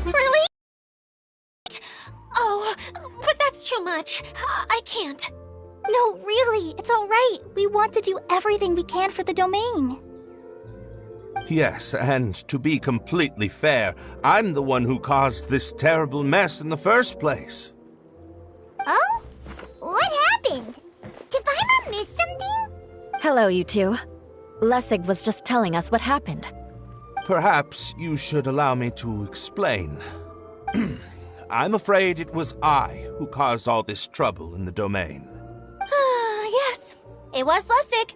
Really? Oh, but that's too much. I can't. No, really, it's all right. We want to do everything we can for the domain. Yes, and to be completely fair, I'm the one who caused this terrible mess in the first place. Oh? What happened? Did Paimon miss something? Hello, you two. Lessig was just telling us what happened. Perhaps you should allow me to explain. I'm afraid it was I who caused all this trouble in the domain. Yes, it was Lessig.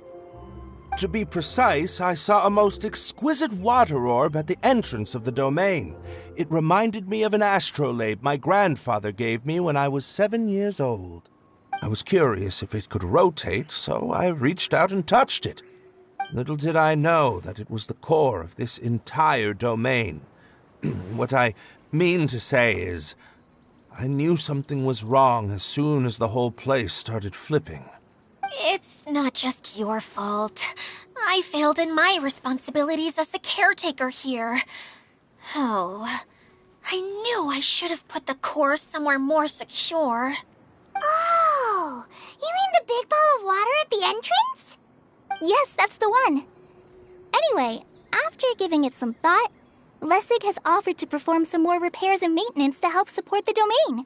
To be precise, I saw a most exquisite water orb at the entrance of the domain. It reminded me of an astrolabe my grandfather gave me when I was 7 years old. I was curious if it could rotate, so I reached out and touched it. Little did I know that it was the core of this entire domain. What I mean to say is, I knew something was wrong as soon as the whole place started flipping. It's not just your fault. I failed in my responsibilities as the caretaker here. Oh, I knew I should have put the core somewhere more secure. Oh, you mean the big ball of water at the entrance? Yes, that's the one. Anyway, after giving it some thought, Lessig has offered to perform some more repairs and maintenance to help support the domain.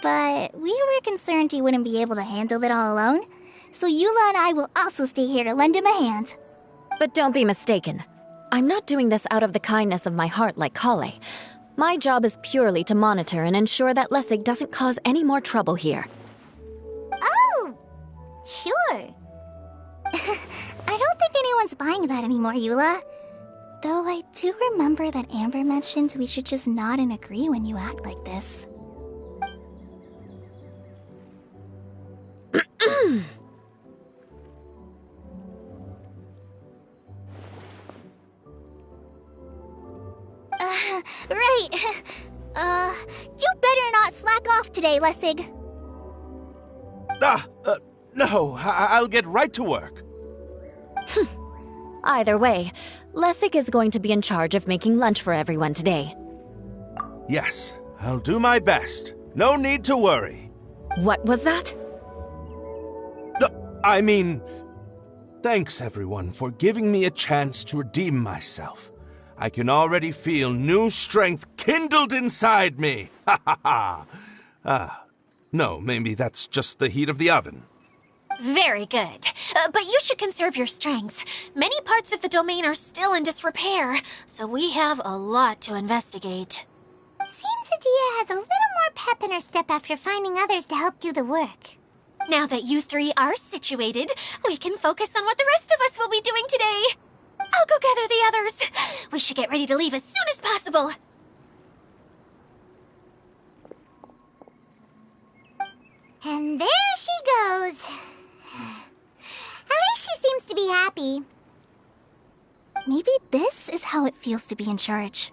But we were concerned he wouldn't be able to handle it all alone, so Eula and I will also stay here to lend him a hand. But don't be mistaken. I'm not doing this out of the kindness of my heart like Kale. My job is purely to monitor and ensure that Lessig doesn't cause any more trouble here. Oh, sure. I don't think anyone's buying that anymore, Eula. Though I do remember that Amber mentioned we should just nod and agree when you act like this. Right. You better not slack off today, Lessig. No, I'll get right to work. Either way, Lessig is going to be in charge of making lunch for everyone today. Yes, I'll do my best. No need to worry. What was that? I mean, thanks everyone for giving me a chance to redeem myself. I can already feel new strength kindled inside me. Ha ha ha. No, maybe that's just the heat of the oven. Very good. But you should conserve your strength. Many parts of the domain are still in disrepair, so we have a lot to investigate. Seems Adia has a little more pep in her step after finding others to help do the work. Now that you three are situated, we can focus on what the rest of us will be doing today. I'll go gather the others. We should get ready to leave as soon as possible. And there she goes. At least she seems to be happy. Maybe this is how it feels to be in charge.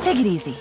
Take it easy.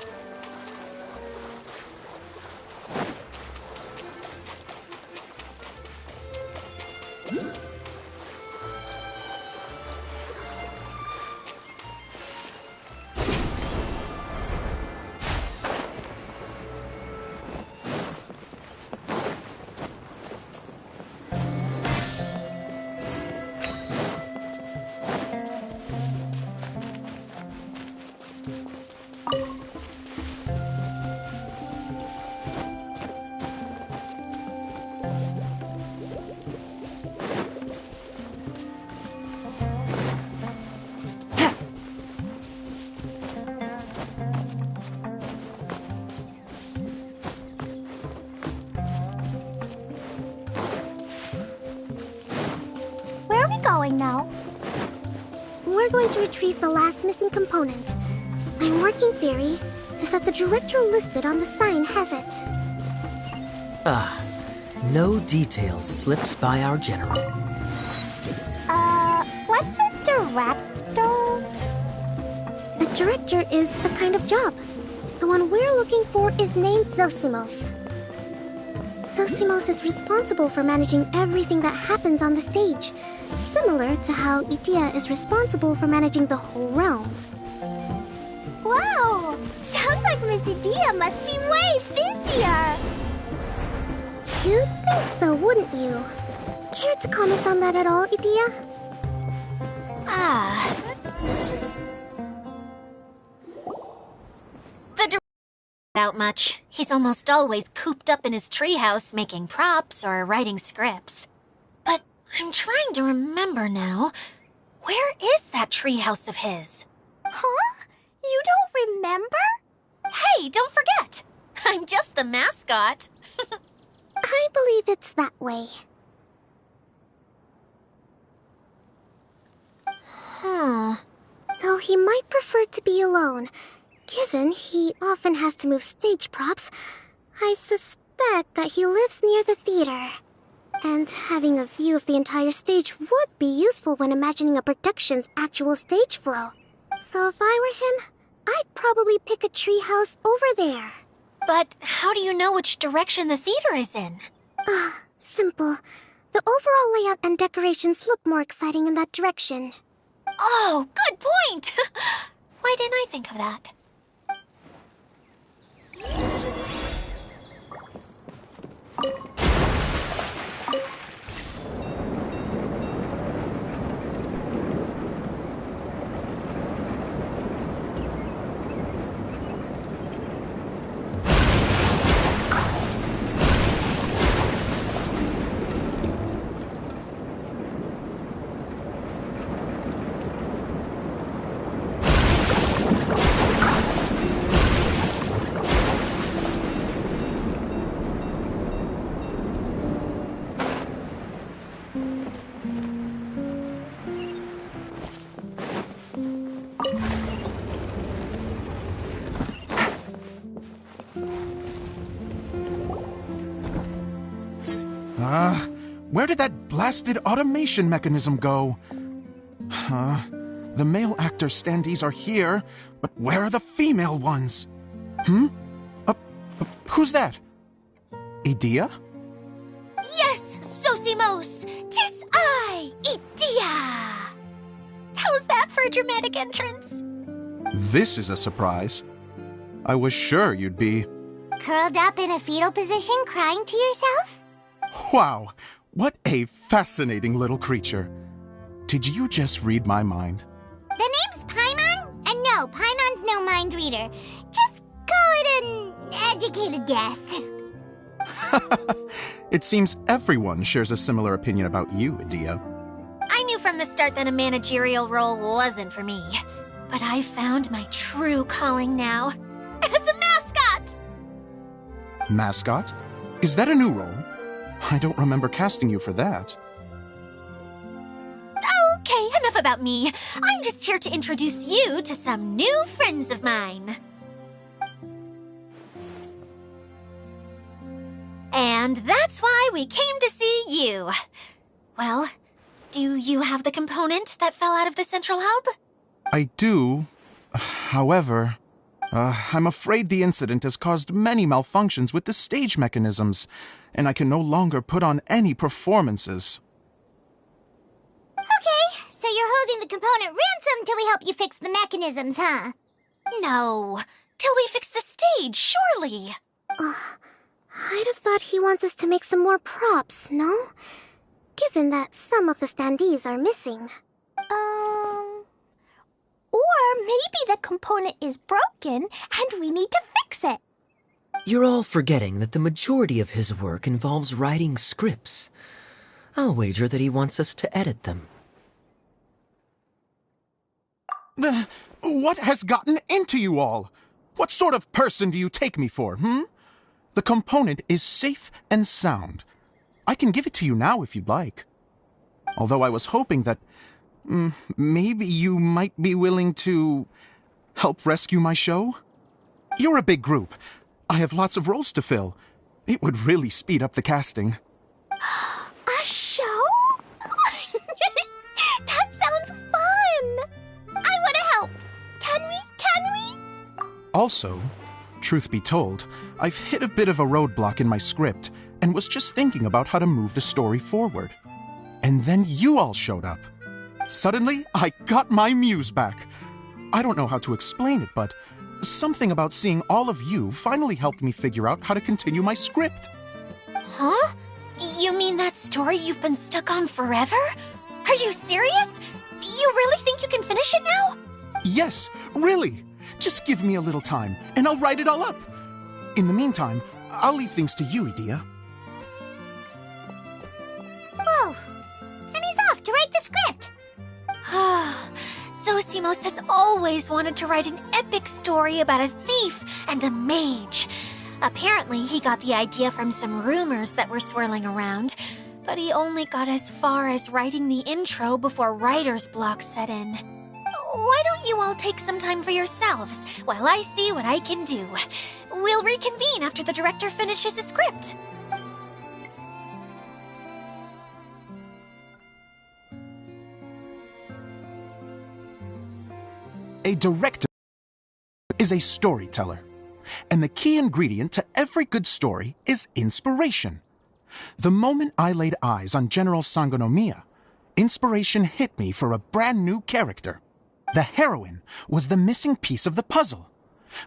we're going to retrieve the last missing component. My working theory is that the director listed on the sign has it. No details slips by our general. What's a director? A director is a kind of job. The one we're looking for is named Zosimos. Zosimos is responsible for managing everything that happens on the stage, similar to how Idea is responsible for managing the whole realm. Wow! Sounds like Miss Idea must be way busier! You'd think so, wouldn't you? Care to comment on that at all, Idea? The director out much. He's almost always cooped up in his treehouse making props or writing scripts. But I'm trying to remember now. Where is that treehouse of his? Huh? You don't remember? Hey, don't forget! I'm just the mascot. I believe it's that way. Though he might prefer to be alone, given he often has to move stage props, I suspect that he lives near the theater. And having a view of the entire stage would be useful when imagining a production's actual stage flow. So if I were him, I'd probably pick a treehouse over there. But how do you know which direction the theater is in? Simple. The overall layout and decorations look more exciting in that direction. Oh, good point! Why didn't I think of that? Where did that blasted automation mechanism go? The male actor standees are here, but where are the female ones? Who's that? Idea? Yes, Zosimos! 'Tis I, Idea! How's that for a dramatic entrance? This is a surprise. I was sure you'd be... Curled up in a fetal position, crying to yourself? Wow, what a fascinating little creature. Did you just read my mind? The name's Paimon? And no, Paimon's no mind reader. Just call it an educated guess. It seems everyone shares a similar opinion about you, Idea. I knew from the start that a managerial role wasn't for me. But I found my true calling now. As a mascot! Mascot? Is that a new role? I don't remember casting you for that. Okay, enough about me. I'm just here to introduce you to some new friends of mine. And that's why we came to see you. Well, do you have the component that fell out of the central hub? I do. However, I'm afraid the incident has caused many malfunctions with the stage mechanisms, and I can no longer put on any performances. Okay, so you're holding the component ransom till we help you fix the mechanisms, huh? No, till we fix the stage, surely. I'd have thought he wants us to make some more props, no? Given that some of the standees are missing. Or maybe the component is broken and we need to fix it. You're all forgetting that the majority of his work involves writing scripts. I'll wager that he wants us to edit them. What has gotten into you all? What sort of person do you take me for, The component is safe and sound. I can give it to you now if you'd like. Although I was hoping that Maybe you might be willing to help rescue my show? You're a big group. I have lots of roles to fill. It would really speed up the casting. A show? That sounds fun! I want to help! Can we? Also, truth be told, I've hit a bit of a roadblock in my script and was just thinking about how to move the story forward. And then you all showed up. Suddenly, I got my muse back. I don't know how to explain it, but something about seeing all of you finally helped me figure out how to continue my script. Huh? You mean that story you've been stuck on forever? Are you serious? You really think you can finish it now? Yes, really. Just give me a little time, and I'll write it all up. In the meantime, I'll leave things to you, Idia. Whoa! And he's off to write the script! Zosimos has always wanted to write an epic story about a thief and a mage. Apparently, he got the idea from some rumors that were swirling around, but he only got as far as writing the intro before writer's block set in. Why don't you all take some time for yourselves while I see what I can do? We'll reconvene after the director finishes his script. A director is a storyteller, and the key ingredient to every good story is inspiration. The moment I laid eyes on General Sangonomiya, inspiration hit me for a brand new character. The heroine was the missing piece of the puzzle.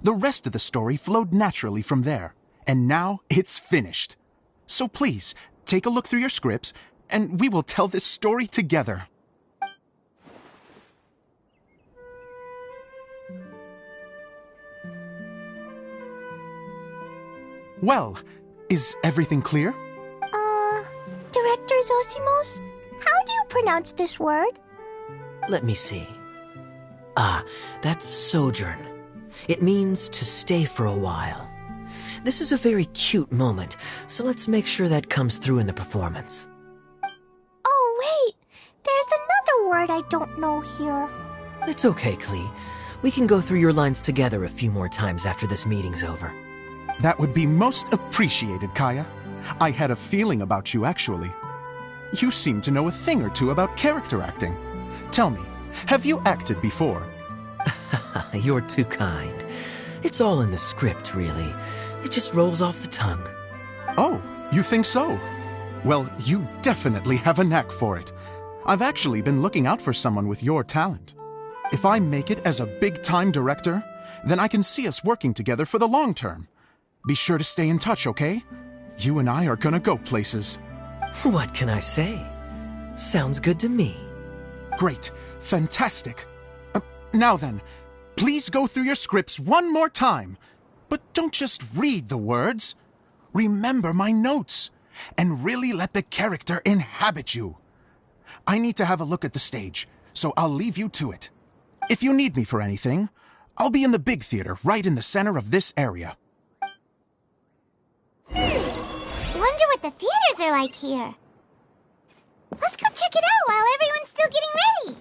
The rest of the story flowed naturally from there, and now it's finished. So please, take a look through your scripts, and we will tell this story together. Well, is everything clear? Director Zosimos, how do you pronounce this word? Let me see. That's sojourn. It means to stay for a while. This is a very cute moment, so let's make sure that comes through in the performance. Oh, wait! There's another word I don't know here. It's okay, Klee. We can go through your lines together a few more times after this meeting's over. That would be most appreciated, Kaya. I had a feeling about you, actually. You seem to know a thing or two about character acting. Tell me, have you acted before? You're too kind. It's all in the script, really. It just rolls off the tongue. Oh, you think so? Well, you definitely have a knack for it. I've actually been looking out for someone with your talent. If I make it as a big-time director, then I can see us working together for the long term. Be sure to stay in touch, okay? You and I are gonna go places. What can I say? Sounds good to me. Great. Fantastic. Now then, please go through your scripts one more time. But don't just read the words. Remember my notes, and really let the character inhabit you. I need to have a look at the stage, so I'll leave you to it. If you need me for anything, I'll be in the big theater right in the center of this area. Wonder what the theaters are like here. Let's go check it out while everyone's still getting ready.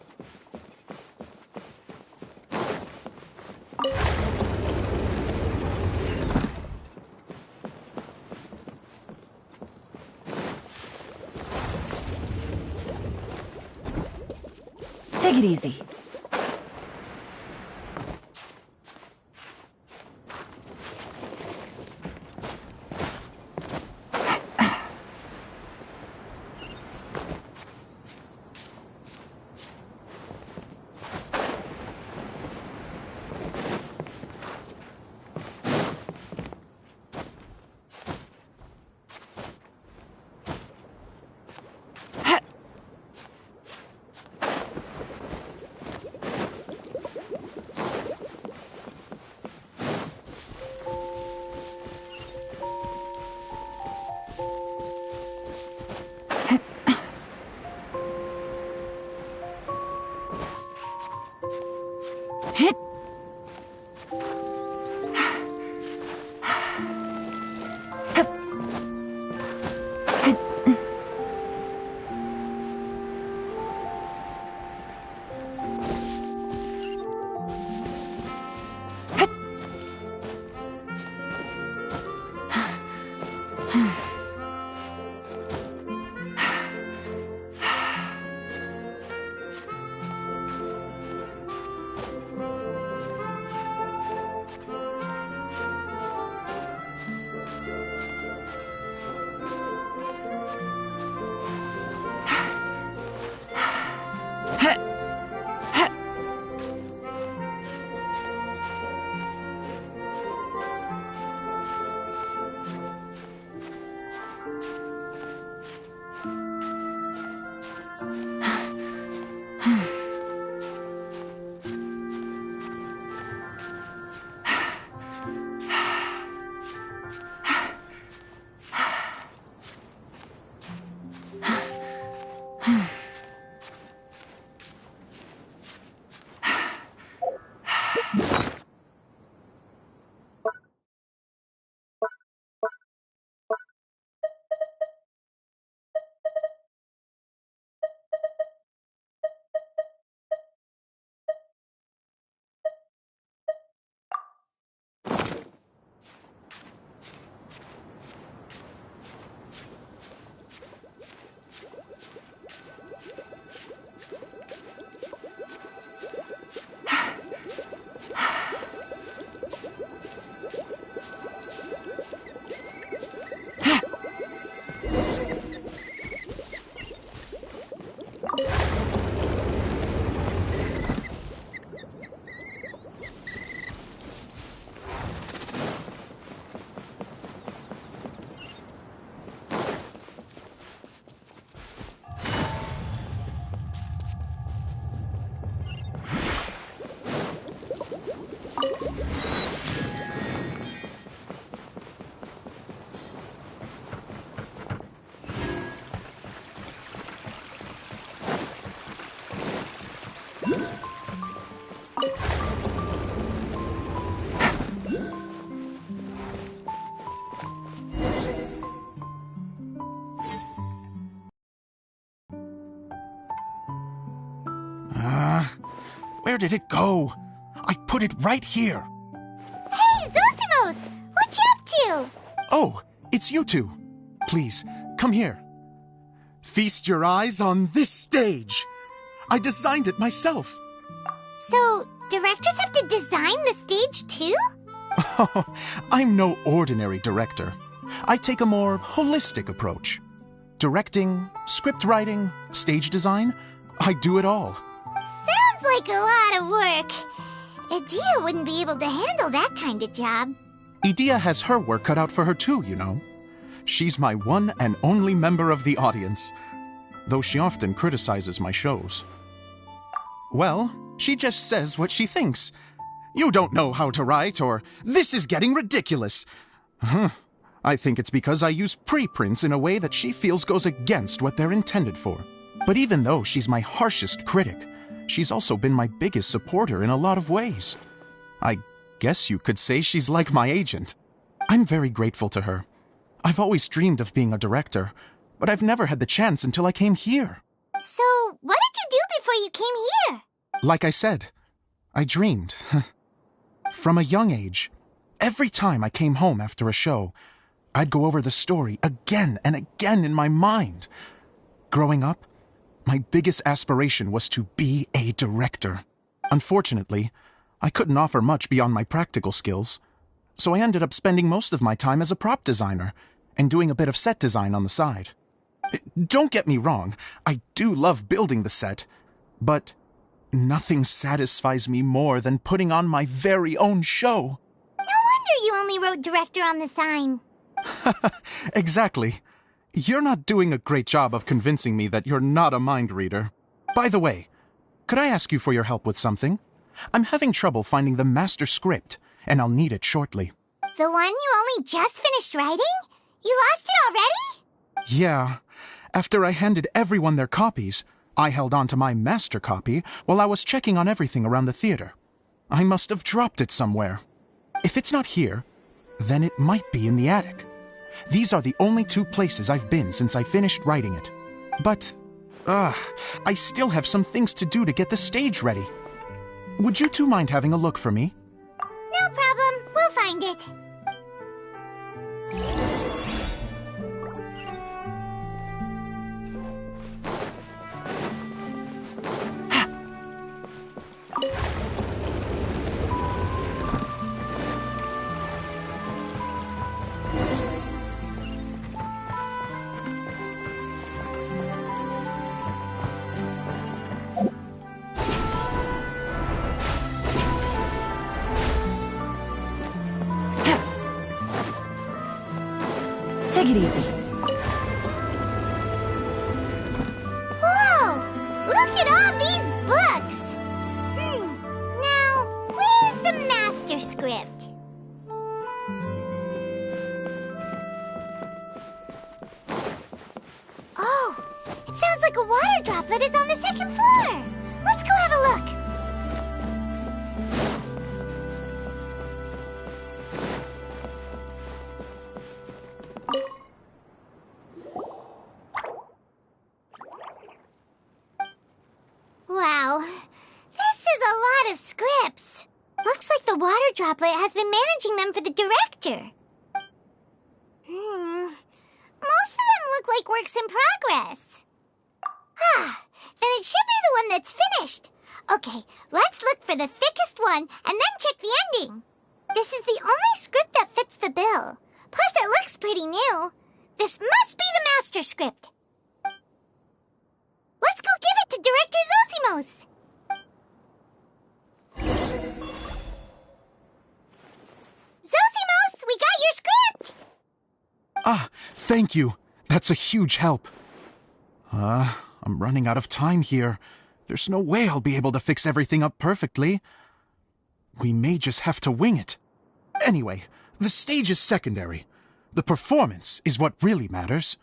Take it easy. Where did it go? I put it right here. Hey, Zosimos! What you up to? Oh, it's you two. Please, come here. Feast your eyes on this stage. I designed it myself. So, directors have to design the stage too? Oh, I'm no ordinary director. I take a more holistic approach. Directing, script writing, stage design, I do it all. Sounds like a lot of work. Adia wouldn't be able to handle that kind of job. Idia has her work cut out for her too, you know. She's my one and only member of the audience, though she often criticizes my shows. Well, she just says what she thinks. You don't know how to write, or this is getting ridiculous. I think it's because I use preprints in a way that she feels goes against what they're intended for. But even though she's my harshest critic, she's also been my biggest supporter in a lot of ways. I guess you could say she's like my agent. I'm very grateful to her. I've always dreamed of being a director, but I've never had the chance until I came here. So, what did you do before you came here? Like I said, I dreamed. From a young age, every time I came home after a show, I'd go over the story again and again in my mind. Growing up, my biggest aspiration was to be a director. Unfortunately, I couldn't offer much beyond my practical skills, so I ended up spending most of my time as a prop designer and doing a bit of set design on the side. Don't get me wrong, I do love building the set, but nothing satisfies me more than putting on my very own show. No wonder you only wrote director on the sign. Exactly. You're not doing a great job of convincing me that you're not a mind reader. By the way, could I ask you for your help with something? I'm having trouble finding the master script, and I'll need it shortly. The one you only just finished writing? You lost it already? Yeah. After I handed everyone their copies, I held on to my master copy while I was checking on everything around the theater. I must have dropped it somewhere. If it's not here, then it might be in the attic. These are the only two places I've been since I finished writing it. But, I still have some things to do to get the stage ready. Would you two mind having a look for me? No problem. We'll find it. Take it easy. Whoa! Look at all these books! Now, where's the master script? Oh, it sounds like a water droplet is on the second floor. Let's go have a look. the water droplet has been managing them for the director. Most of them look like works in progress. Then it should be the one that's finished. Okay, let's look for the thickest one and then check the ending. This is the only script that fits the bill. Plus, it looks pretty new. This must be the master script. Let's go give it to Director Zosimos. Zosimos, we got your script! Ah, thank you. That's a huge help. I'm running out of time here. There's no way I'll be able to fix everything up perfectly. We may just have to wing it. Anyway, the stage is secondary. The performance is what really matters.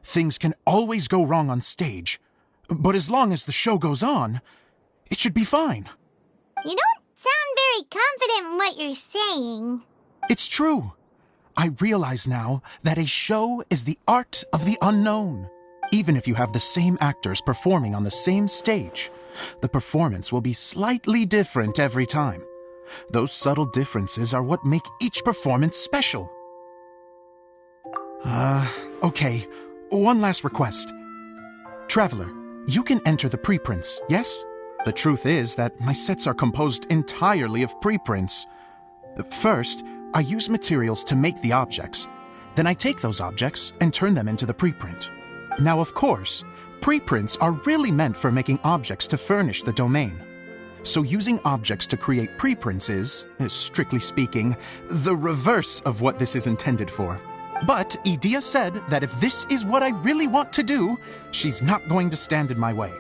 Things can always go wrong on stage, but as long as the show goes on, it should be fine. You don't sound very confident in what you're saying. It's true. I realize now that a show is the art of the unknown. Even if you have the same actors performing on the same stage, the performance will be slightly different every time. Those subtle differences are what make each performance special. Okay. One last request. Traveler, you can enter the preprints, yes? The truth is that my sets are composed entirely of preprints. First, I use materials to make the objects. Then I take those objects and turn them into the preprint. Now, of course, preprints are really meant for making objects to furnish the domain. So using objects to create preprints is, strictly speaking, the reverse of what this is intended for. But Edea said that if this is what I really want to do, she's not going to stand in my way.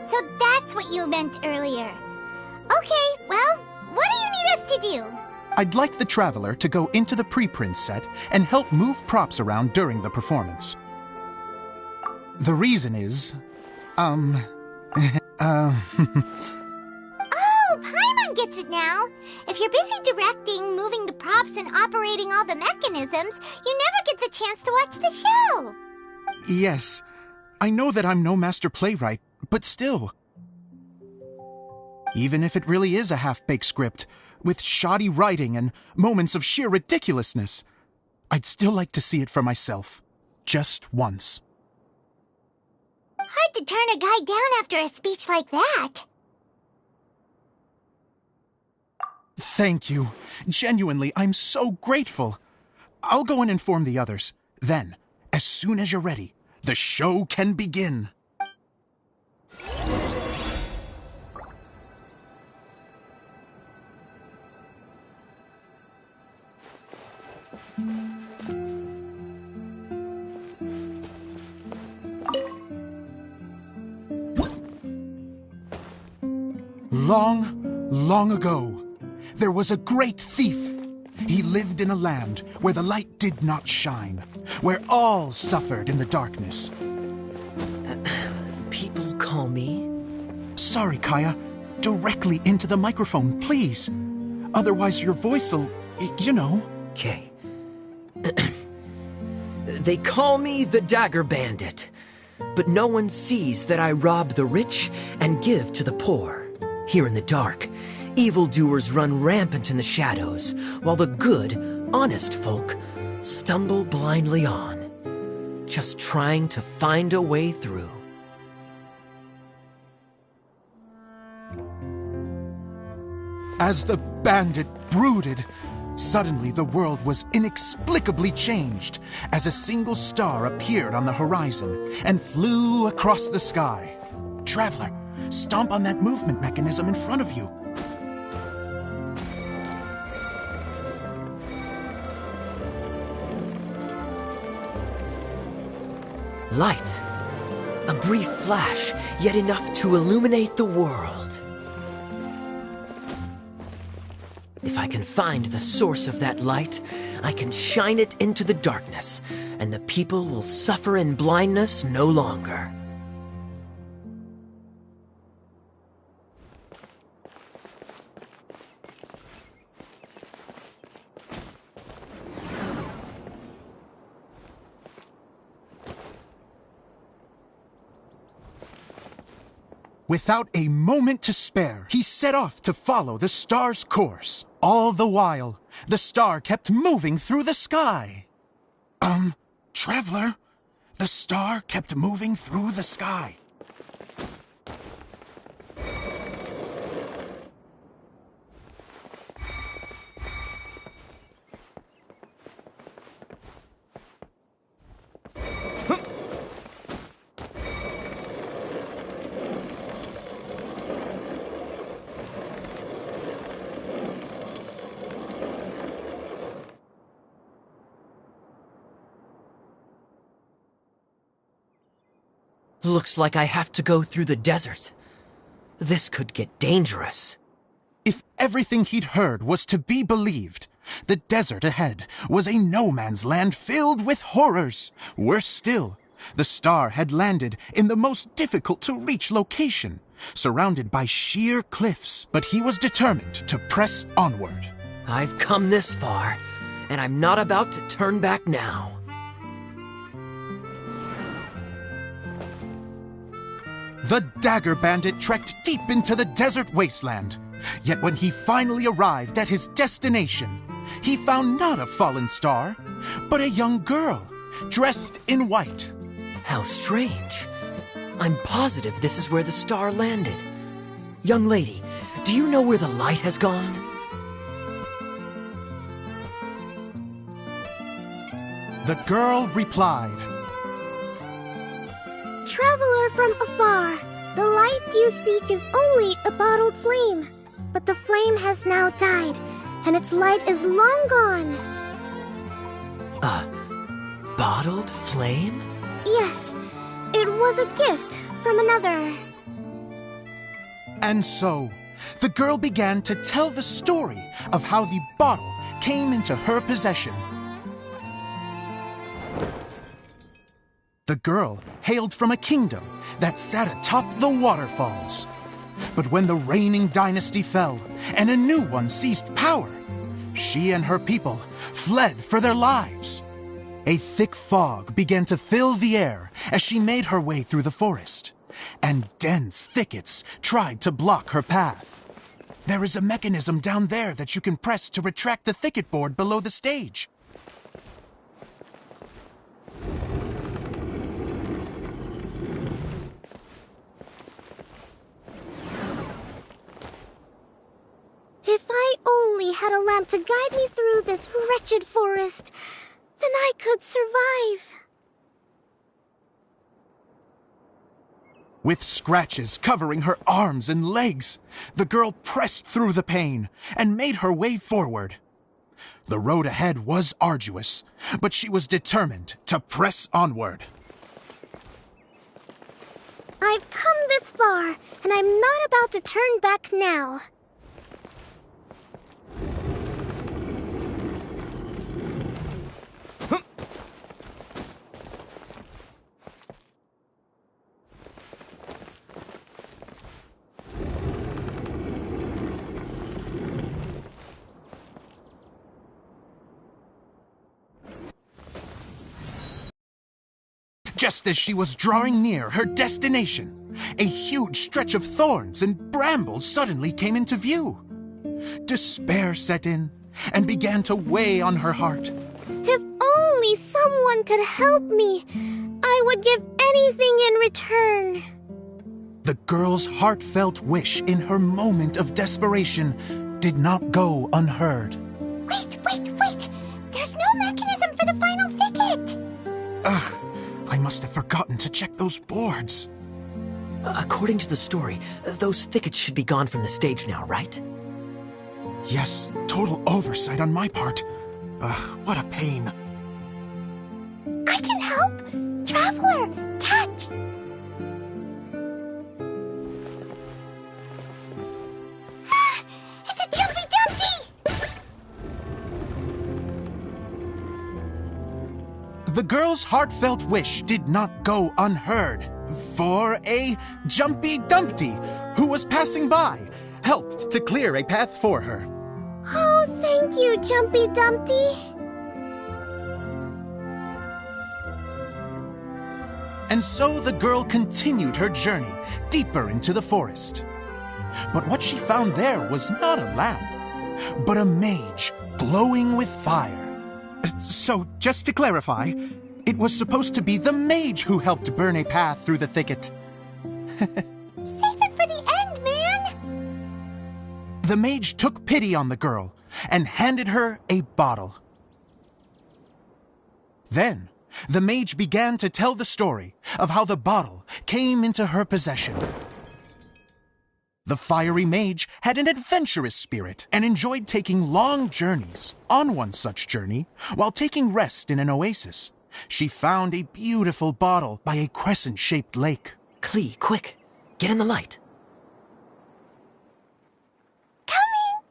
So that's what you meant earlier. Okay, well, what do you need us to do? I'd like the Traveler to go into the preprint set and help move props around during the performance. The reason is, Oh, Paimon gets it now. If you're busy directing, moving the props, and operating all the mechanisms, you never get the chance to watch the show. Yes, I know that I'm no master playwright, but still. Even if it really is a half-baked script, with shoddy writing and moments of sheer ridiculousness, I'd still like to see it for myself, just once. Hard to turn a guy down after a speech like that. Thank you. Genuinely, I'm so grateful. I'll go and inform the others. Then, as soon as you're ready, the show can begin. Long, long ago, there was a great thief. He lived in a land where the light did not shine, where all suffered in the darkness. People call me... Sorry, Kaya. Directly into the microphone, please. Otherwise your voice'll, you know. Okay. They call me the Dagger Bandit, but no one sees that I rob the rich and give to the poor. Here in the dark, evildoers run rampant in the shadows, while the good, honest folk stumble blindly on, just trying to find a way through. As the bandit brooded, suddenly the world was inexplicably changed as a single star appeared on the horizon and flew across the sky. Traveler, stomp on that movement mechanism in front of you. Light. A brief flash, yet enough to illuminate the world. If I can find the source of that light, I can shine it into the darkness, and the people will suffer in blindness no longer. Without a moment to spare, he set off to follow the star's course. All the while, the star kept moving through the sky. Traveler, the star kept moving through the sky. Looks like I have to go through the desert. This could get dangerous. If everything he'd heard was to be believed, the desert ahead was a no-man's land filled with horrors. Worse still, the star had landed in the most difficult-to-reach location, surrounded by sheer cliffs. But he was determined to press onward. I've come this far, and I'm not about to turn back now. The Dagger Bandit trekked deep into the desert wasteland. Yet when he finally arrived at his destination, he found not a fallen star, but a young girl, dressed in white. How strange. I'm positive this is where the star landed. Young lady, do you know where the light has gone? The girl replied, Traveler from afar, the light you seek is only a bottled flame. But the flame has now died, and its light is long gone. A bottled flame? Yes, it was a gift from another. And so, the girl began to tell the story of how the bottle came into her possession. The girl hailed from a kingdom that sat atop the waterfalls. But when the reigning dynasty fell and a new one seized power, she and her people fled for their lives. A thick fog began to fill the air as she made her way through the forest, and dense thickets tried to block her path. There is a mechanism down there that you can press to retract the thicket board below the stage. If I only had a lamp to guide me through this wretched forest, then I could survive. With scratches covering her arms and legs, the girl pressed through the pain and made her way forward. The road ahead was arduous, but she was determined to press onward. I've come this far, and I'm not about to turn back now. Just as she was drawing near her destination, a huge stretch of thorns and brambles suddenly came into view. Despair set in and began to weigh on her heart. If only someone could help me, I would give anything in return. The girl's heartfelt wish in her moment of desperation did not go unheard. Wait! There's no mechanism for the final thicket! Ugh, I must have forgotten to check those boards. According to the story, those thickets should be gone from the stage now, right? Yes, total oversight on my part. What a pain. I can help! Traveler, catch! It's a Jumpy Dumpty! The girl's heartfelt wish did not go unheard, for a Jumpy Dumpty, who was passing by, helped to clear a path for her. Oh, thank you, Jumpy Dumpty. And so the girl continued her journey deeper into the forest. But what she found there was not a lamp, but a mage glowing with fire. So, just to clarify, it was supposed to be the mage who helped burn a path through the thicket. Save it for the end, man! The mage took pity on the girl and handed her a bottle. Then, the mage began to tell the story of how the bottle came into her possession. The fiery mage had an adventurous spirit and enjoyed taking long journeys. On one such journey, while taking rest in an oasis, she found a beautiful bottle by a crescent-shaped lake. Klee, quick! Get in the light. Coming!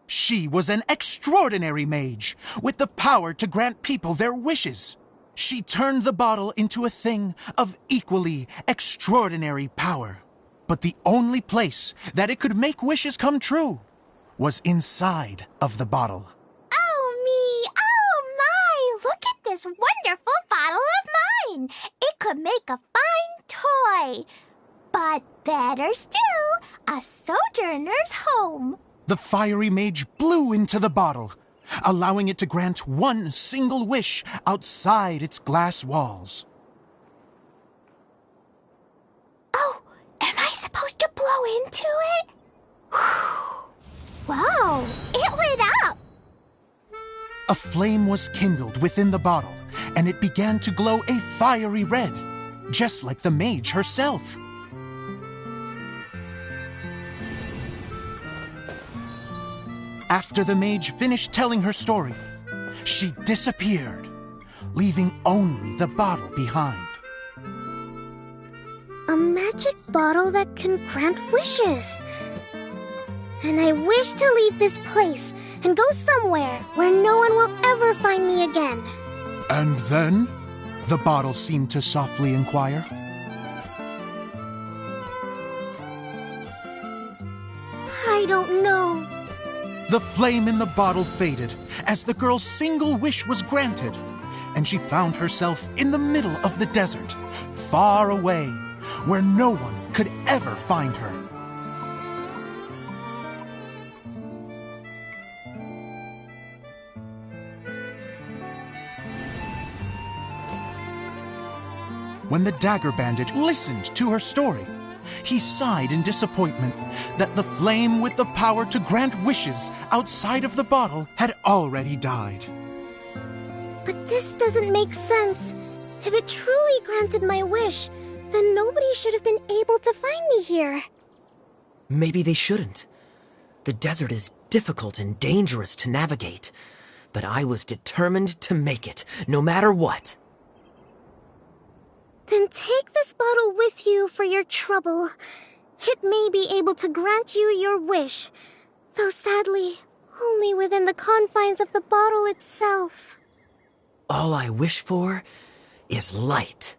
She was an extraordinary mage, with the power to grant people their wishes. She turned the bottle into a thing of equally extraordinary power. But the only place that it could make wishes come true was inside of the bottle. Oh me! Oh my! Look at this wonderful bottle of mine! It could make a fine toy. But better still, a sojourner's home. The fiery mage blew into the bottle, allowing it to grant one single wish outside its glass walls. Oh, am I supposed to blow into it? Whoa, it lit up! A flame was kindled within the bottle, and it began to glow a fiery red, just like the mage herself. After the mage finished telling her story, she disappeared, leaving only the bottle behind. A magic bottle that can grant wishes. And I wish to leave this place and go somewhere where no one will ever find me again. And then, the bottle seemed to softly inquire. I don't know. The flame in the bottle faded as the girl's single wish was granted, and she found herself in the middle of the desert, far away, where no one could ever find her. When the dagger bandit listened to her story, he sighed in disappointment that the flame with the power to grant wishes outside of the bottle had already died. But this doesn't make sense. If it truly granted my wish, then nobody should have been able to find me here. Maybe they shouldn't. The desert is difficult and dangerous to navigate, but I was determined to make it, no matter what. Then take this bottle with you for your trouble. It may be able to grant you your wish, though sadly, only within the confines of the bottle itself. All I wish for is light.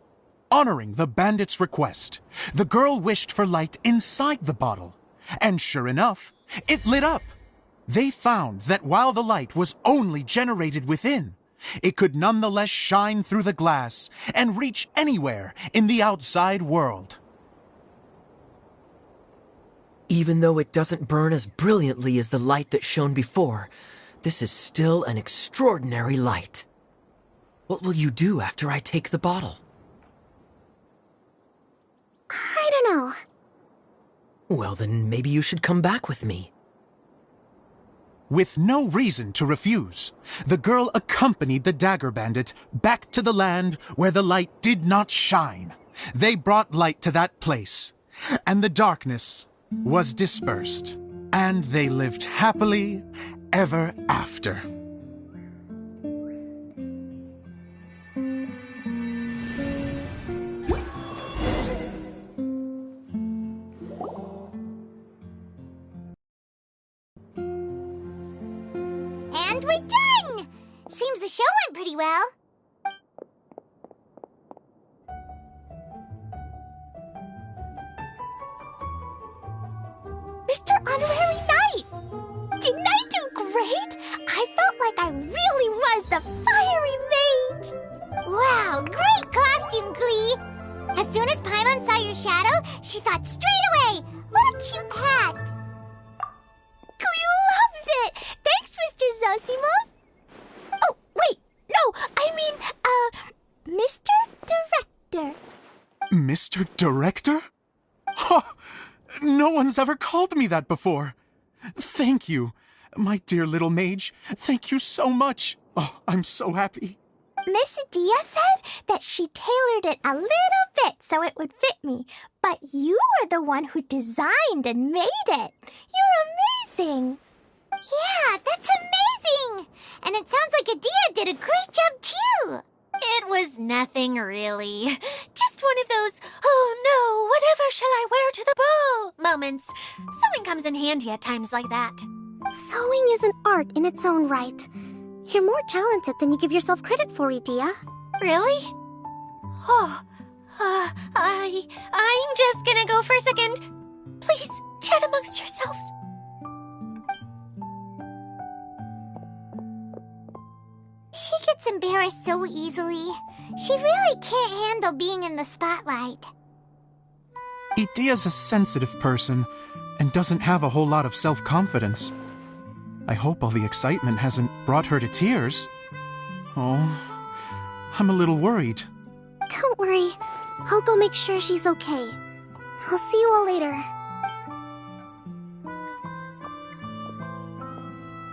Honoring the bandit's request, the girl wished for light inside the bottle, and sure enough, it lit up. They found that while the light was only generated within, it could nonetheless shine through the glass and reach anywhere in the outside world. Even though it doesn't burn as brilliantly as the light that shone before, this is still an extraordinary light. What will you do after I take the bottle? I don't know. Well, then maybe you should come back with me. With no reason to refuse, the girl accompanied the dagger bandit back to the land where the light did not shine. They brought light to that place, and the darkness was dispersed, and they lived happily ever after. And we're done! Seems the show went pretty well. Mr. Honorary Knight! Didn't I do great? I felt like I really was the fiery mage! Wow, great costume, Glee! she thought straight away. What a cute hat. Cleo loves it. Thanks, Mr. Zosimos. Oh, wait. No, I mean, Mr. Director. Mr. Director? Ha! No one's ever called me that before. Thank you. My dear little mage, thank you so much. Oh, I'm so happy. Miss Dia said that she tailored it a little bit so it would fit me, but you were the one who designed and made it. You're amazing. Yeah, that's amazing. And it sounds like Adia did a great job too. It was nothing really. Just one of those, oh no, whatever shall I wear to the ball moments. Sewing comes in handy at times like that. Sewing is an art in its own right. You're more talented than you give yourself credit for, Idia. Really? Oh, I'm just gonna go for a second. Please, chat amongst yourselves. She gets embarrassed so easily. She really can't handle being in the spotlight. Idia's a sensitive person and doesn't have a whole lot of self-confidence. I hope all the excitement hasn't brought her to tears. Oh, I'm a little worried. Don't worry. I'll go make sure she's okay. I'll see you all later.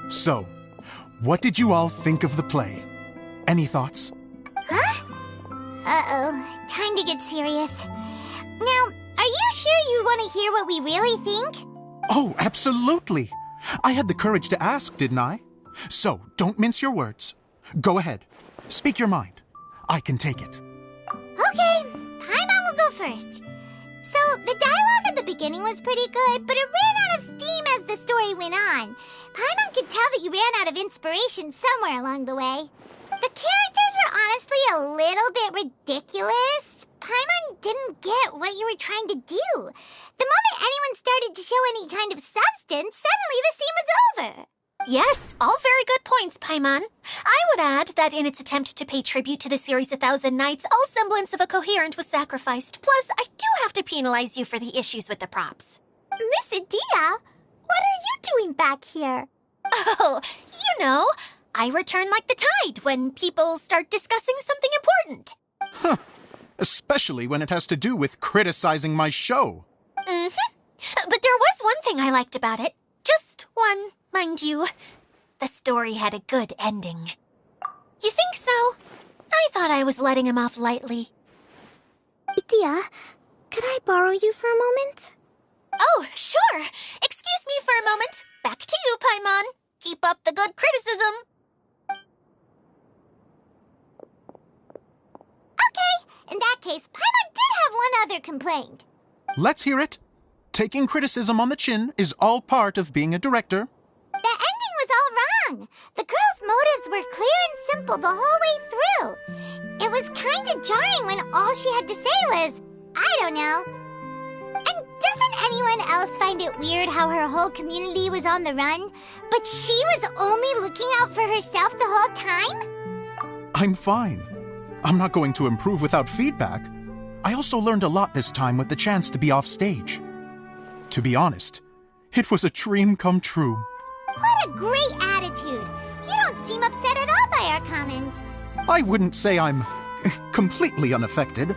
So, what did you all think of the play? Any thoughts? Huh? Uh-oh. Time to get serious. Now, are you sure you want to hear what we really think? Oh, absolutely. I had the courage to ask, didn't I? So, don't mince your words. Go ahead. Speak your mind. I can take it. Okay, Paimon will go first. So, the dialogue at the beginning was pretty good, but it ran out of steam as the story went on. Paimon could tell that you ran out of inspiration somewhere along the way. The characters were honestly a little bit ridiculous. Paimon didn't get what you were trying to do. The moment anyone started to show any kind of substance, suddenly the scene was over. Yes, all very good points, Paimon. I would add that in its attempt to pay tribute to the series 1,000 Nights, all semblance of a coherent was sacrificed. Plus, I do have to penalize you for the issues with the props. Miss Adia, what are you doing back here? Oh, you know, I return like the tide when people start discussing something important. Huh. Especially when it has to do with criticizing my show. Mm-hmm. But there was one thing I liked about it. Just one, mind you. The story had a good ending. You think so? I thought I was letting him off lightly. Idia, could I borrow you for a moment? Oh, sure. Excuse me for a moment. Back to you, Paimon. Keep up the good criticism. Okay, in that case, Paimon did have one other complaint. Let's hear it. Taking criticism on the chin is all part of being a director. The ending was all wrong. The girl's motives were clear and simple the whole way through. It was kind of jarring when all she had to say was, I don't know. And doesn't anyone else find it weird how her whole community was on the run, but she was only looking out for herself the whole time? I'm fine. I'm not going to improve without feedback. I also learned a lot this time with the chance to be off stage. To be honest, it was a dream come true. What a great attitude. You don't seem upset at all by our comments. I wouldn't say I'm completely unaffected,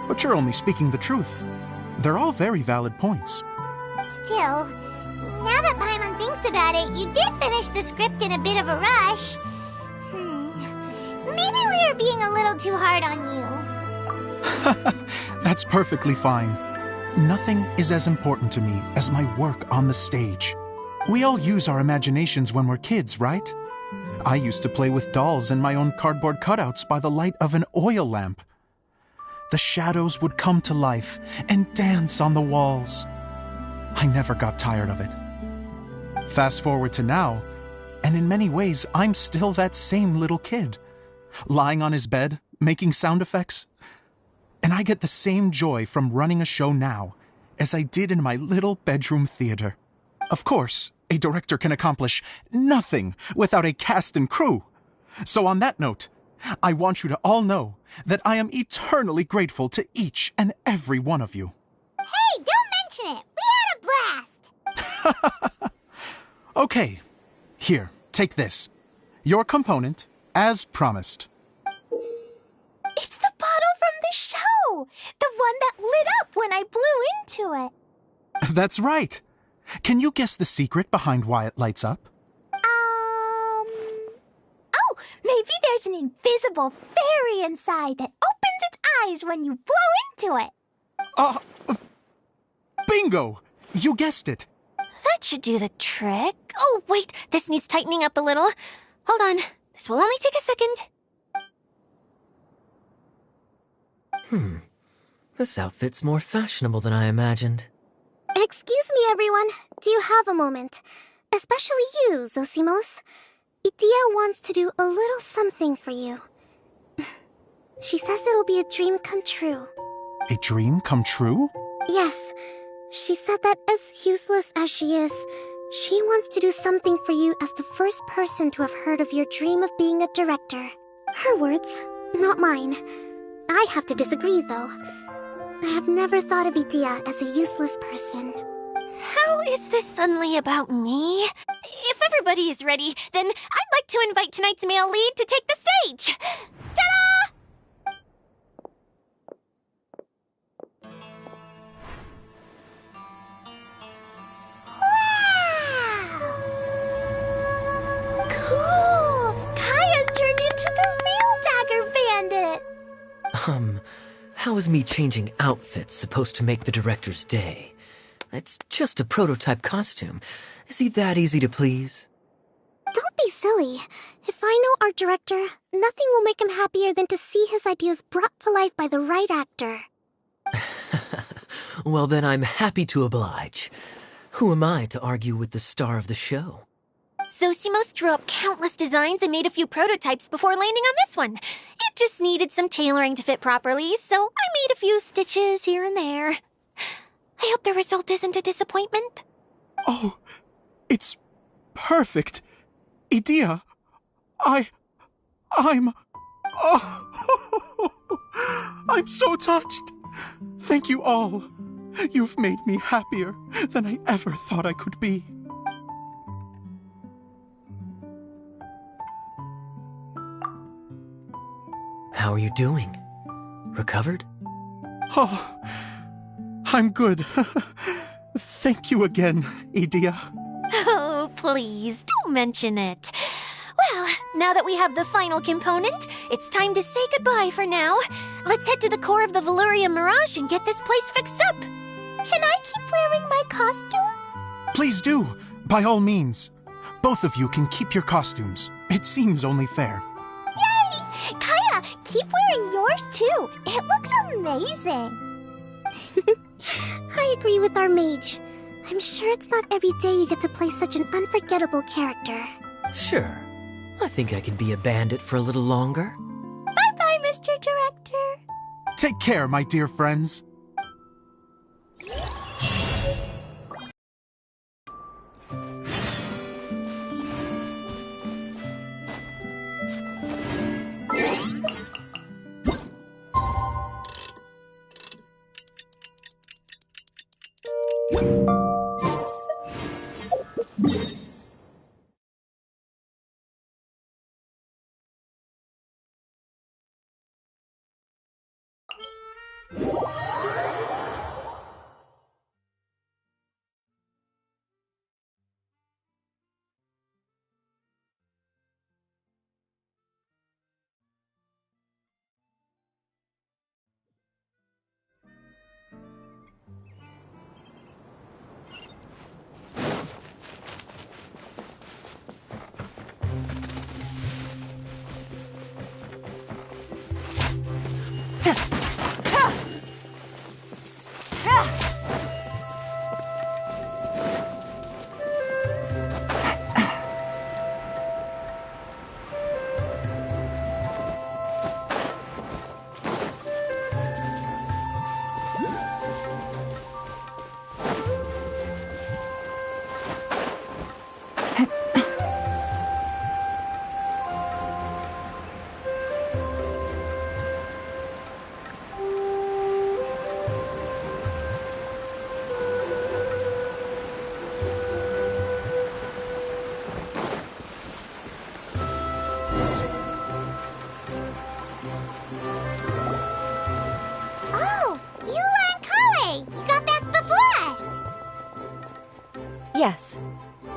but you're only speaking the truth. They're all very valid points. Still, now that Paimon thinks about it, you did finish the script in a bit of a rush. Maybe we were being a little too hard on you. That's perfectly fine. Nothing is as important to me as my work on the stage. We all use our imaginations when we're kids, right? I used to play with dolls and my own cardboard cutouts by the light of an oil lamp. The shadows would come to life and dance on the walls. I never got tired of it. Fast forward to now, and in many ways, I'm still that same little kid, lying on his bed, making sound effects. And I get the same joy from running a show now as I did in my little bedroom theater. Of course, a director can accomplish nothing without a cast and crew. So on that note, I want you to all know that I am eternally grateful to each and every one of you. Hey, Okay, here, take this. Your component, as promised. It's the bottle from the show! The one that lit up when I blew into it. That's right. Can you guess the secret behind why it lights up? Oh, maybe there's an invisible fairy inside that opens its eyes when you blow into it. Bingo! You guessed it. That should do the trick. Oh, wait, this needs tightening up a little. Hold on, this will only take a second. This outfit's more fashionable than I imagined. Excuse me, everyone. Do you have a moment? Especially you, Zosimos. Idia wants to do a little something for you. She says it'll be a dream come true. A dream come true? Yes. She said that as useless as she is, she wants to do something for you as the first person to have heard of your dream of being a director. Her words, not mine. I have to disagree, though. I have never thought of Idia as a useless person. How is this suddenly about me? If everybody is ready, then I'd like to invite tonight's male lead to take the stage. Ta-da! Cool! Kaya's turned into the real Dagger Bandit! How is me changing outfits supposed to make the director's day? It's just a prototype costume. Is he that easy to please? Don't be silly. If I know our director, nothing will make him happier than to see his ideas brought to life by the right actor. Well, then I'm happy to oblige. Who am I to argue with the star of the show? Zosimos drew up countless designs and made a few prototypes before landing on this one. It just needed some tailoring to fit properly, so I made a few stitches here and there. I hope the result isn't a disappointment. Oh, it's perfect. Idia, I'm... Oh, I'm so touched. Thank you all. You've made me happier than I ever thought I could be. How are you doing? Recovered? Oh, I'm good. Thank you again, Idia. Oh, please, don't mention it. Well, now that we have the final component, it's time to say goodbye for now. Let's head to the core of the Valuria Mirage and get this place fixed up. Can I keep wearing my costume? Please do, by all means. Both of you can keep your costumes. It seems only fair. Yay! Kaya, keep wearing yours too. It looks amazing. I agree with our mage. I'm sure it's not every day you get to play such an unforgettable character. Sure. I think I can be a bandit for a little longer. Bye-bye, Mr. Director. Take care, my dear friends.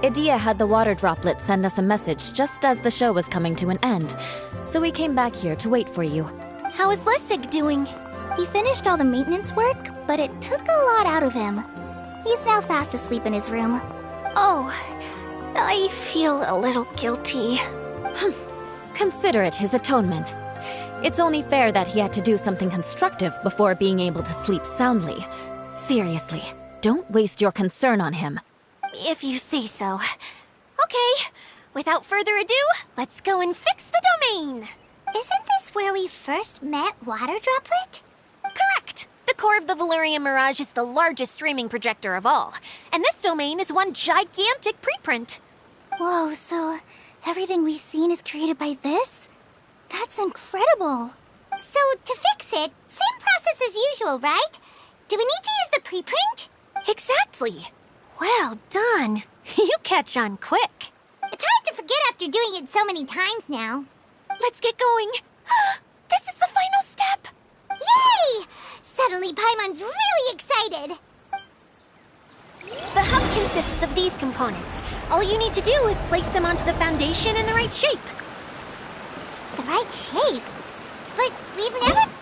Idea had the water droplet send us a message just as the show was coming to an end, so we came back here to wait for you. How is Lessig doing? He finished all the maintenance work, but it took a lot out of him. He's now fast asleep in his room. Oh, I feel a little guilty. Consider it his atonement. It's only fair that he had to do something constructive before being able to sleep soundly. Seriously, don't waste your concern on him. If you say so. Okay, without further ado, let's go and fix the domain. Isn't this where we first met Water Droplet? Correct. The core of the Valyria Mirage is the largest streaming projector of all, and this domain is one gigantic preprint. Whoa, so everything we've seen is created by this? That's incredible. So, to fix it, same process as usual, right? Do we need to use the preprint? Exactly. Well done. You catch on quick. It's hard to forget after doing it so many times now. Let's get going. This is the final step. Yay! Suddenly Paimon's really excited. The hub consists of these components. All you need to do is place them onto the foundation in the right shape. The right shape? But we've never...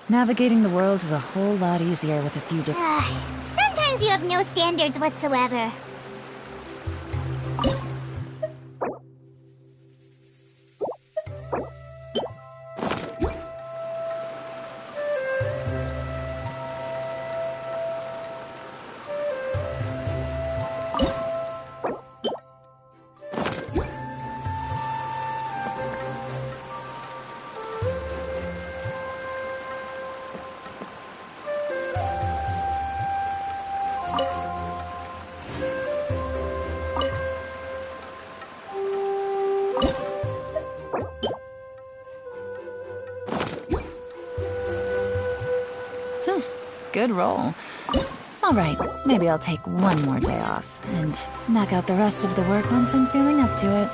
Navigating the world is a whole lot easier with a few different... Sometimes you have no standards whatsoever. Good roll. Alright, maybe I'll take one more day off and knock out the rest of the work once I'm feeling up to it.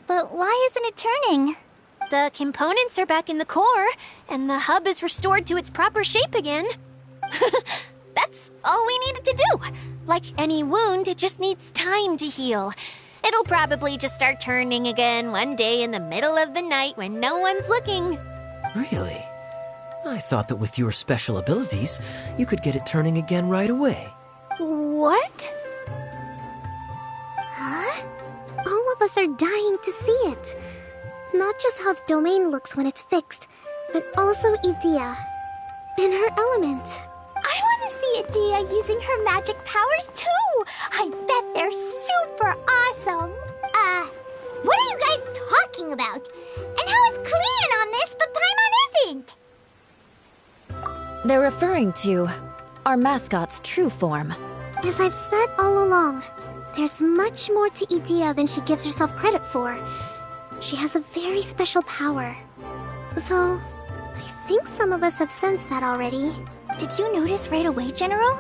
But why isn't it turning? The components are back in the core, and the hub is restored to its proper shape again. That's all we needed to do. Like any wound, it just needs time to heal. It'll probably just start turning again one day in the middle of the night when no one's looking. Really? I thought that with your special abilities, you could get it turning again right away. What? Huh? All of us are dying to see it. Not just how the domain looks when it's fixed, but also Idea. in her element. I want to see Adia using her magic powers too! I bet they're super awesome! What are you guys talking about? And how is Clean on this, but Paimon isn't? They're referring to our mascot's true form. As I've said all along, there's much more to Idea than she gives herself credit for. She has a very special power. Though, I think some of us have sensed that already. Did you notice right away, General?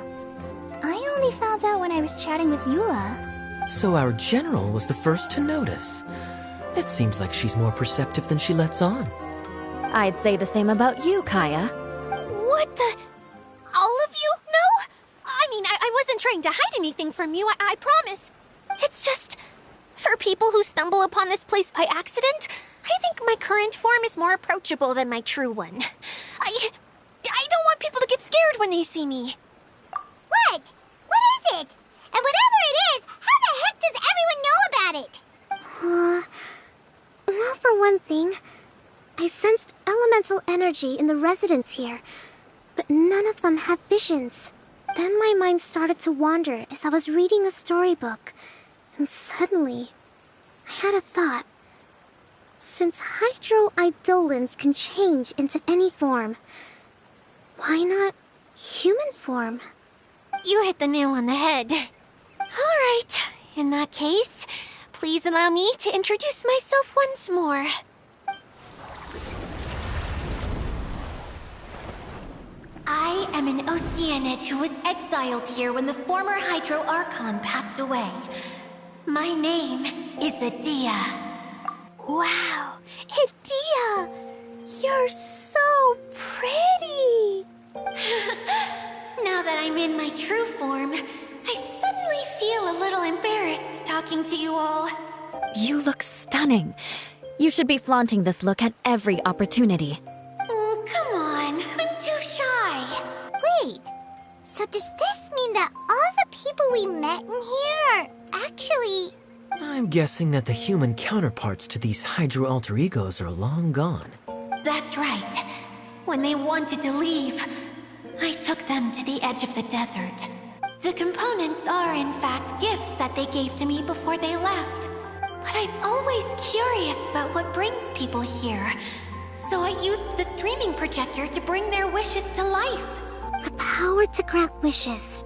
I only found out when I was chatting with Eula. So our general was the first to notice. It seems like she's more perceptive than she lets on. I'd say the same about you, Kaya. What the? All of you? No? I mean, I wasn't trying to hide anything from you, I promise. It's just, for people who stumble upon this place by accident, I think my current form is more approachable than my true one. I don't want people to get scared when they see me. What? What is it? And whatever it is, how the heck does everyone know about it? Well, for one thing, I sensed elemental energy in the residents here, but none of them have visions. Then my mind started to wander as I was reading a storybook, and suddenly, I had a thought. Since hydroidolins can change into any form, why not human form? You hit the nail on the head. All right, in that case, please allow me to introduce myself once more. I am an Oceanid who was exiled here when the former Hydro Archon passed away. My name is Adia. Wow, Adia! You're so pretty! Now that I'm in my true form, I suddenly feel a little embarrassed talking to you all. You look stunning. You should be flaunting this look at every opportunity. Oh, come on. I'm too shy. Wait, so does this mean that all the people we met in here are actually... I'm guessing that the human counterparts to these Hydro alter egos are long gone. That's right. When they wanted to leave, I took them to the edge of the desert. The components are, in fact, gifts that they gave to me before they left. But I'm always curious about what brings people here. So I used the streaming projector to bring their wishes to life. The power to grant wishes,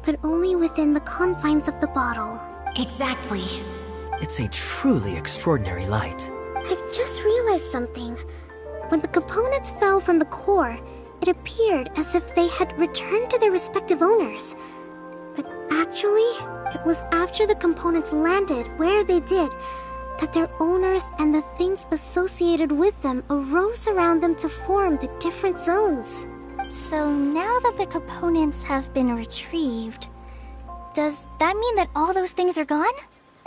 but only within the confines of the bottle. Exactly. It's a truly extraordinary light. I've just realized something. When the components fell from the core, it appeared as if they had returned to their respective owners. But actually, it was after the components landed where they did that their owners and the things associated with them arose around them to form the different zones. So now that the components have been retrieved, does that mean that all those things are gone?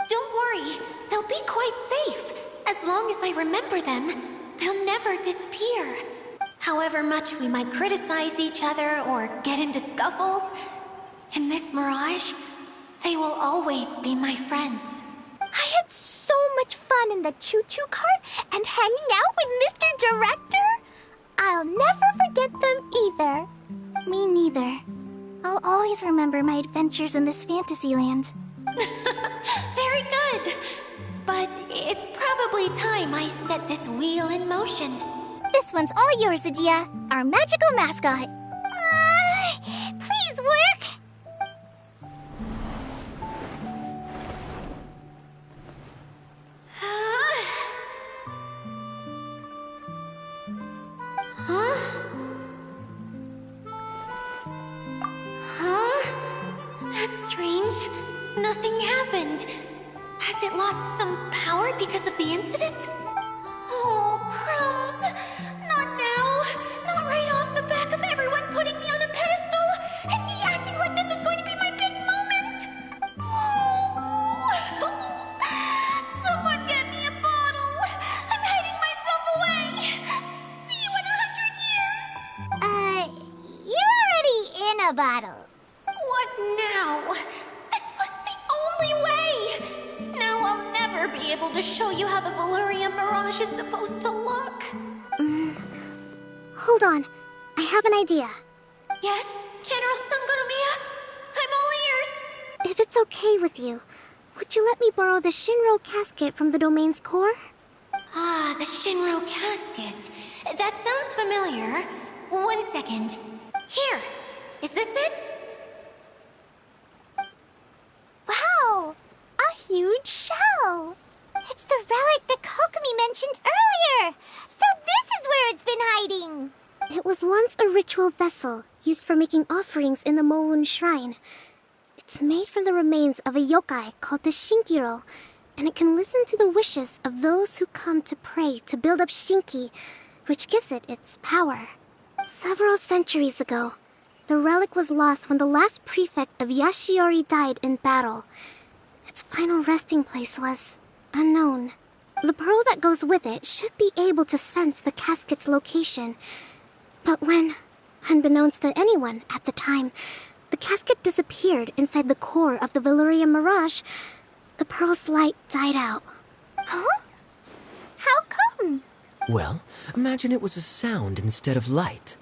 Don't worry, they'll be quite safe. As long as I remember them, they'll never disappear. However much we might criticize each other or get into scuffles, in this mirage, they will always be my friends. I had so much fun in the choo-choo cart and hanging out with Mr. Director. I'll never forget them either. Me neither. I'll always remember my adventures in this fantasy land. Very good. But it's probably time I set this wheel in motion. This one's all yours, Adia, our magical mascot. Please work. That's strange. Nothing happened. Has it lost some power because of the incident? Oh, crumbs. Not now. Not right off the back of everyone putting me on a pedestal and me acting like this is going to be my big moment. Oh. Someone get me a bottle. I'm hiding myself away. See you in 100 years. You're already in a bottle. What now? This was the only way! Now I'll never be able to show you how the Valyria Mirage is supposed to look. Hold on. I have an idea. Yes, General Sangonomiya? I'm all ears! If it's okay with you, would you let me borrow the Shinro casket from the domain's core? Ah, the Shinro casket. That sounds familiar. 1 second. Here! Is this it? Wow! A huge shell! It's the relic that Kokomi mentioned earlier! So this is where it's been hiding! It was once a ritual vessel used for making offerings in the Moun Shrine. It's made from the remains of a yokai called the Shinkiro, and it can listen to the wishes of those who come to pray to build up Shinki, which gives it its power. Several centuries ago, the relic was lost when the last prefect of Yashiori died in battle. Its final resting place was unknown. The pearl that goes with it should be able to sense the casket's location. But when, unbeknownst to anyone at the time, the casket disappeared inside the core of the Valyria Mirage, the pearl's light died out. Huh? How come? Well, imagine it was a sound instead of light.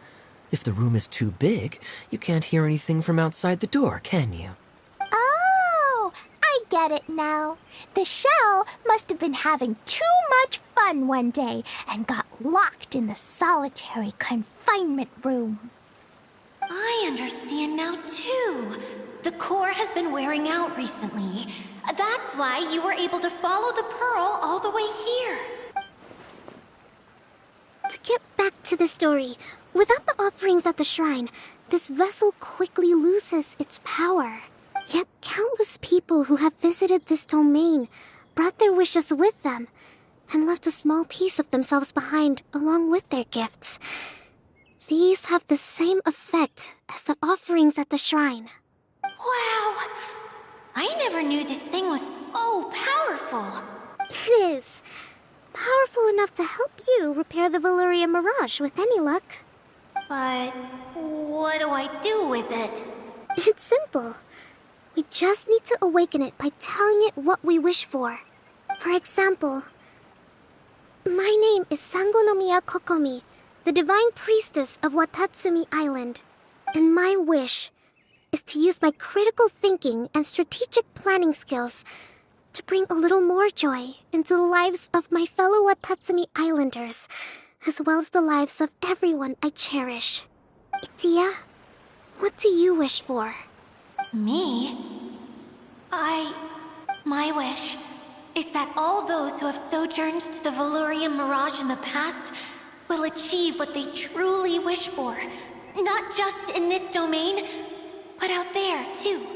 If the room is too big, you can't hear anything from outside the door, can you? Oh, I get it now. The shell must have been having too much fun one day and got locked in the solitary confinement room. I understand now, too. The core has been wearing out recently. That's why you were able to follow the pearl all the way here. To get back to the story, without the offerings at the shrine, this vessel quickly loses its power. Yet countless people who have visited this domain brought their wishes with them and left a small piece of themselves behind along with their gifts. These have the same effect as the offerings at the shrine. Wow! I never knew this thing was so powerful. It is. Powerful enough to help you repair the Valyria Mirage with any luck. But what do I do with it? It's simple. We just need to awaken it by telling it what we wish for. For example, my name is Sangonomiya Kokomi, the divine priestess of Watatsumi Island. And my wish is to use my critical thinking and strategic planning skills to bring a little more joy into the lives of my fellow Watatsumi Islanders, as well as the lives of everyone I cherish. Itia, what do you wish for? Me? My wish is that all those who have sojourned to the Valyria Mirage in the past will achieve what they truly wish for. Not just in this domain, but out there, too.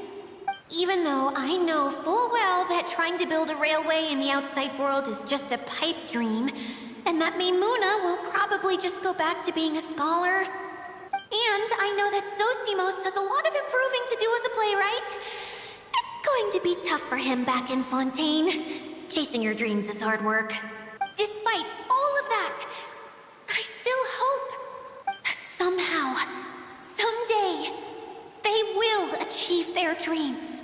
Even though I know full well that trying to build a railway in the outside world is just a pipe dream, and that Maimuna will probably just go back to being a scholar. And I know that Zosimos has a lot of improving to do as a playwright. It's going to be tough for him back in Fontaine. Chasing your dreams is hard work. Despite all of that, I still hope that somehow, someday, they will achieve their dreams.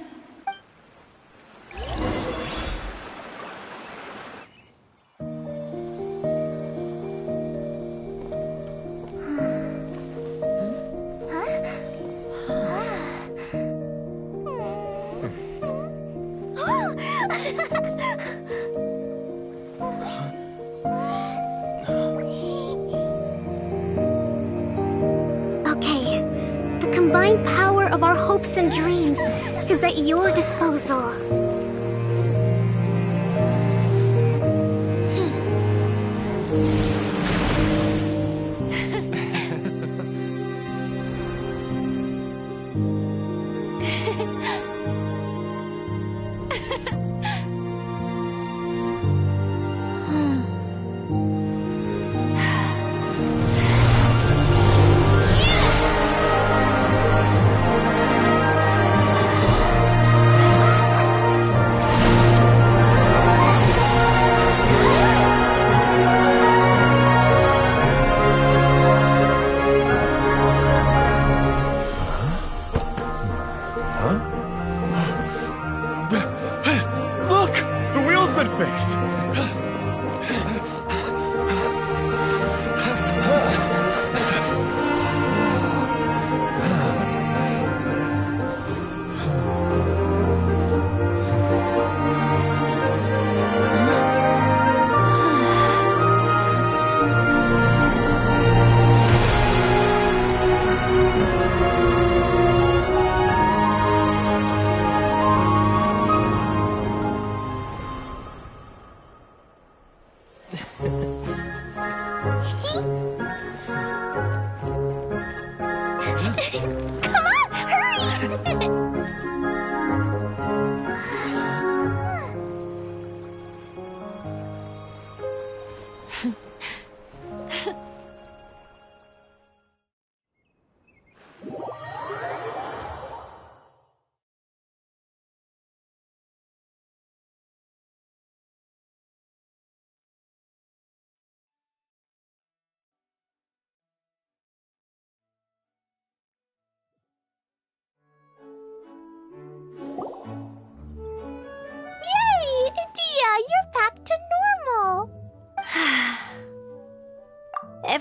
Okay, the combined power of our hopes and dreams is at your disposal. Look! The wheel's been fixed!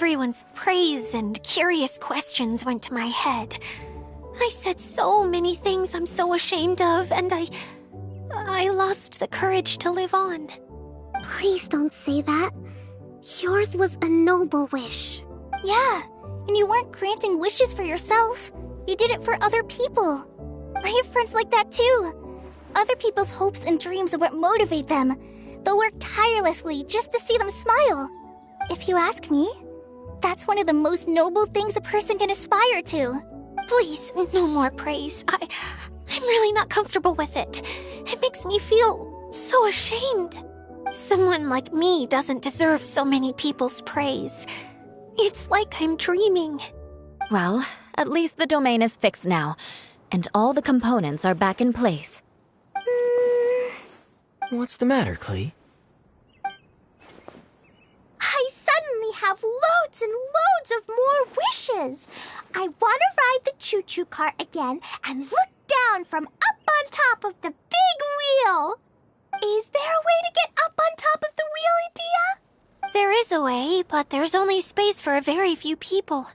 Everyone's praise and curious questions went to my head. I said so many things I'm so ashamed of, and I lost the courage to live on. Please don't say that. Yours was a noble wish. Yeah, and you weren't granting wishes for yourself. You did it for other people. I have friends like that too. Other people's hopes and dreams are what motivate them. They'll work tirelessly just to see them smile. If you ask me, that's one of the most noble things a person can aspire to. Please, no more praise. I'm really not comfortable with it. It makes me feel so ashamed. Someone like me doesn't deserve so many people's praise. It's like I'm dreaming. Well, at least the domain is fixed now, and all the components are back in place. What's the matter, Klee? I suddenly have loads and loads of more wishes. I want to ride the choo-choo cart again and look down from up on top of the big wheel. Is there a way to get up on top of the wheel, Edea? There is a way, but there's only space for a very few people.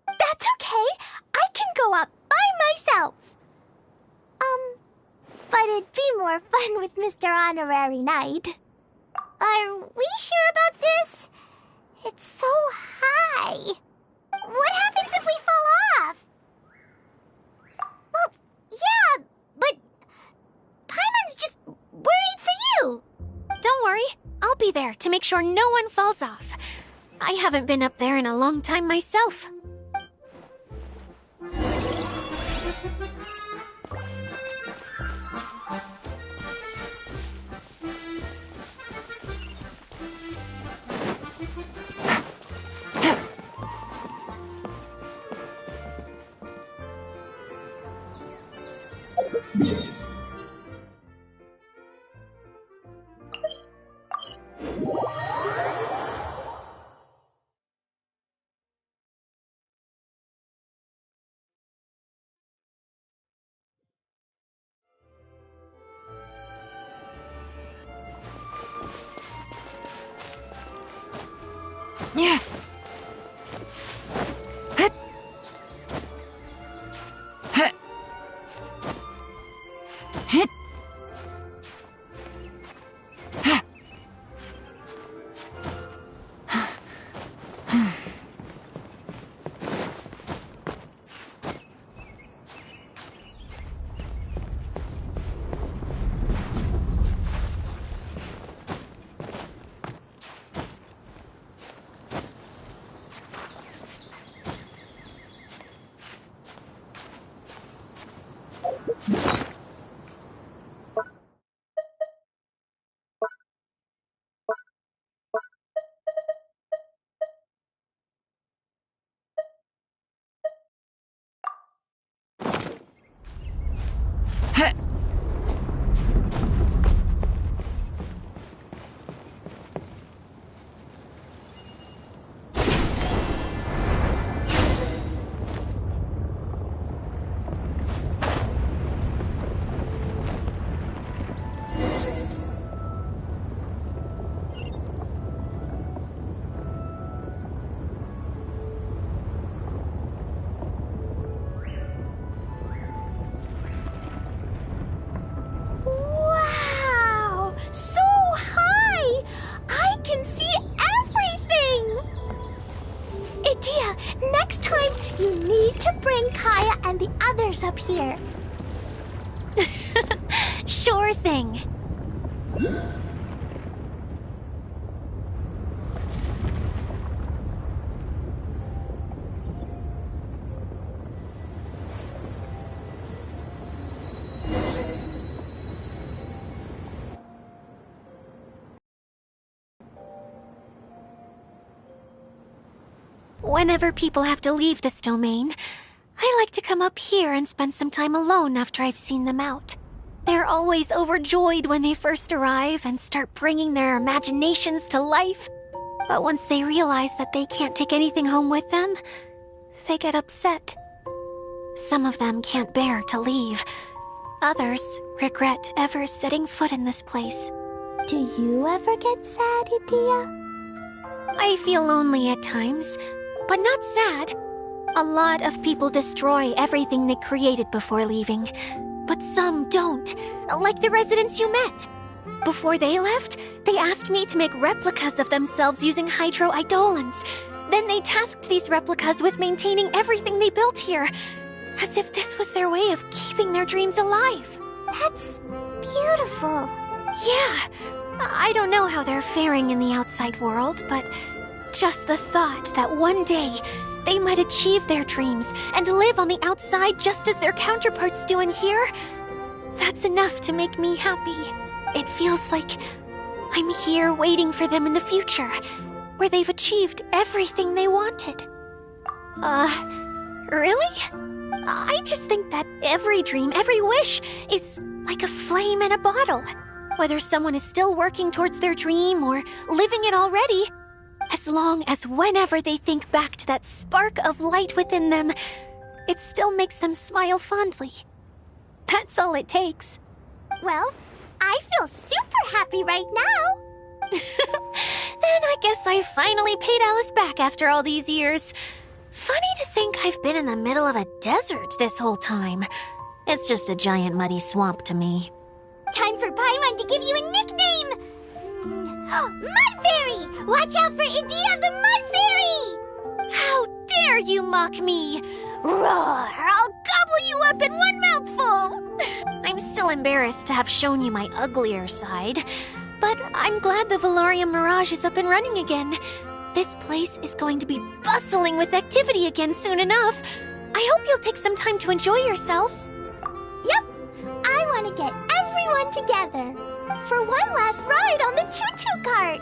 That's okay. I can go up by myself. But it'd be more fun with Mr. Honorary Knight. Are we sure about this? It's so high. What happens if we fall off? Well, yeah, but Paimon's just worried for you. Don't worry, I'll be there to make sure no one falls off. I haven't been up there in a long time myself. Yeah. Wow! So high! I can see everything! Edea, next time you need to bring Kaya and the others up here. Sure thing. Whenever people have to leave this domain, I like to come up here and spend some time alone after I've seen them out. They're always overjoyed when they first arrive and start bringing their imaginations to life. But once they realize that they can't take anything home with them, they get upset. Some of them can't bear to leave. Others regret ever setting foot in this place. Do you ever get sad, Edea? I feel lonely at times, but not sad. A lot of people destroy everything they created before leaving, but some don't, like the residents you met. Before they left, they asked me to make replicas of themselves using hydro-eidolons. Then they tasked these replicas with maintaining everything they built here, as if this was their way of keeping their dreams alive. That's beautiful. Yeah, I don't know how they're faring in the outside world, but just the thought that one day they might achieve their dreams and live on the outside just as their counterparts do in here, that's enough to make me happy. It feels like I'm here waiting for them in the future, where they've achieved everything they wanted. Really? I just think that every dream, every wish, is like a flame in a bottle. Whether someone is still working towards their dream or living it already, as long as whenever they think back to that spark of light within them, it still makes them smile fondly. That's all it takes. Well, I feel super happy right now. Then I guess I finally paid Alice back after all these years. Funny to think I've been in the middle of a desert this whole time. It's just a giant muddy swamp to me. Time for Paimon to give you a nickname! Mud Fairy! Watch out for Idea the Mud Fairy! How dare you mock me! Roar! I'll gobble you up in one mouthful! I'm still embarrassed to have shown you my uglier side, but I'm glad the Valorium Mirage is up and running again. This place is going to be bustling with activity again soon enough. I hope you'll take some time to enjoy yourselves. Yep, I want to get everyone together for one last ride on the choo-choo cart.